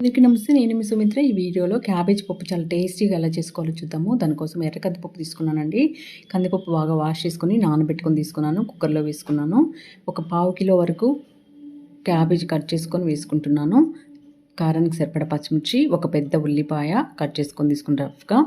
అందరికీ నమస్తే. నేను మీ సుమిత్ర. ఈ వీడియోలో క్యాబేజ్ పప్పు చాలా టేస్టీగా ఎలా చేసుకోవాలో చూద్దాము. దానికోసం ఎర్ర కందిపప్పు తీసుకున్నానండి. కందిపప్పు బాగా వాష్ చేసుకొని నానబెట్టుకొని తీసుకున్నాను. కుక్కర్లో వేసుకున్నాను. ఒక పావు కిలో వరకు క్యాబేజ్ కట్ చేసుకొని వేసుకుంటున్నాను. కారానికి సరిపడా పచ్చిమిర్చి, ఒక పెద్ద ఉల్లిపాయ కట్ చేసుకొని తీసుకుని రఫ్గా,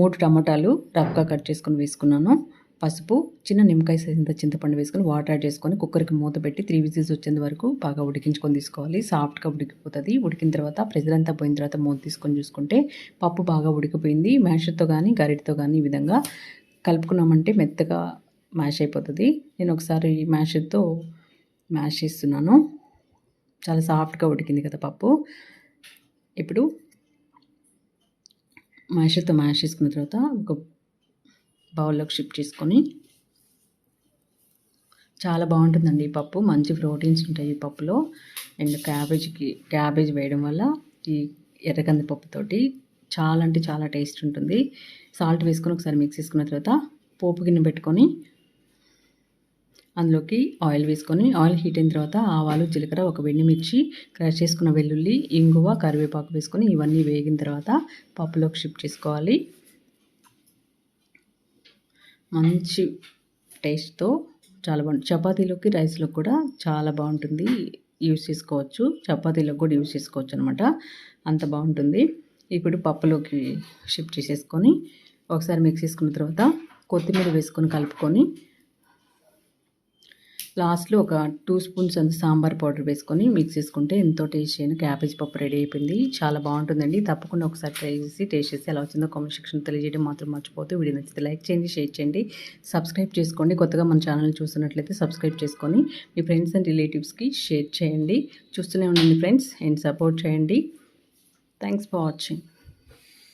3 టమాటాలు రఫ్గా కట్ చేసుకొని వేసుకున్నాను. పసుపు, చిన్న నిమ్మకాయ సైజంత చింతపండు వేసుకొని వాటర్ యాడ్ చేసుకొని కుక్కర్కి మూత పెట్టి 3 విజిల్స్ వచ్చేంత వరకు బాగా ఉడికించుకొని తీసుకోవాలి. సాఫ్ట్గా ఉడికిపోతుంది. ఉడికిన తర్వాత ప్రెజర్ అంతా పోయిన తర్వాత మూత తీసుకొని చూసుకుంటే పప్పు బాగా ఉడికిపోయింది. మ్యాషర్తో కానీ గరిటతో కానీ ఈ విధంగా కలుపుకున్నామంటే మెత్తగా మ్యాష్ అయిపోతుంది. నేను ఒకసారి మ్యాషర్తో మ్యాష్ చేస్తున్నాను. చాలా సాఫ్ట్గా ఉడికింది కదా పప్పు. ఇప్పుడు మ్యాషర్తో మ్యాష్ చేసుకున్న తర్వాత ఒక బౌల్లోకి షిఫ్ట్ చేసుకొని, చాలా బాగుంటుందండి ఈ పప్పు. మంచి ప్రోటీన్స్ ఉంటాయి ఈ పప్పులో. అండ్ క్యాబేజ్ వేయడం వల్ల ఈ ఎర్రకంది పప్పుతోటి చాలా అంటే చాలా టేస్ట్ ఉంటుంది. సాల్ట్ వేసుకొని ఒకసారి మిక్స్ చేసుకున్న తర్వాత పోపు గిన్నె పెట్టుకొని అందులోకి ఆయిల్ వేసుకొని, ఆయిల్ హీట్ అయిన తర్వాత ఆవాలు, జీలకర్ర, ఒక ఎండుమిర్చి, క్రష్ చేసుకున్న వెల్లుల్లి, ఇంగువ, కరివేపాకు వేసుకొని ఇవన్నీ వేగిన తర్వాత పప్పులోకి షిఫ్ట్ చేసుకోవాలి. మంచి టేస్ట్తో చాలా బాగుంటుంది. చపాతీలోకి, రైస్లోకి కూడా చాలా బాగుంటుంది. యూస్ చేసుకోవచ్చు. చపాతీలోకి కూడా యూస్ చేసుకోవచ్చు అనమాట. అంత బాగుంటుంది. ఇప్పుడు పప్పులోకి షిఫ్ట్ చేసేసుకొని ఒకసారి మిక్స్ చేసుకున్న తర్వాత కొత్తిమీర వేసుకొని కలుపుకొని, లాస్ట్లో ఒక 2 స్పూన్స్ అంత సాంబార్ పౌడర్ వేసుకొని మిక్స్ చేసుకుంటే ఎంతో టేస్టీ అయిన క్యాబేజ్ పప్పు రెడీ అయిపోయింది. చాలా బాగుంటుందండి. తప్పకుండా ఒకసారి ట్రై చేసి టేస్ట్ చేసి ఎలా వచ్చిందో కామెంట్ సెక్షన్ తెలియజేయడం మాత్రం మర్చిపోతే. వీడియో నచ్చితే లైక్ చేయండి, షేర్ చేయండి, సబ్స్క్రైబ్ చేసుకోండి. కొత్తగా మన ఛానల్ చూస్తున్నట్లయితే సబ్స్క్రైబ్ చేసుకొని మీ ఫ్రెండ్స్ అండ్ రిలేటివ్స్కి షేర్ చేయండి. చూస్తూనే ఉండండి ఫ్రెండ్స్ అండ్ సపోర్ట్ చేయండి. Thanks for watching.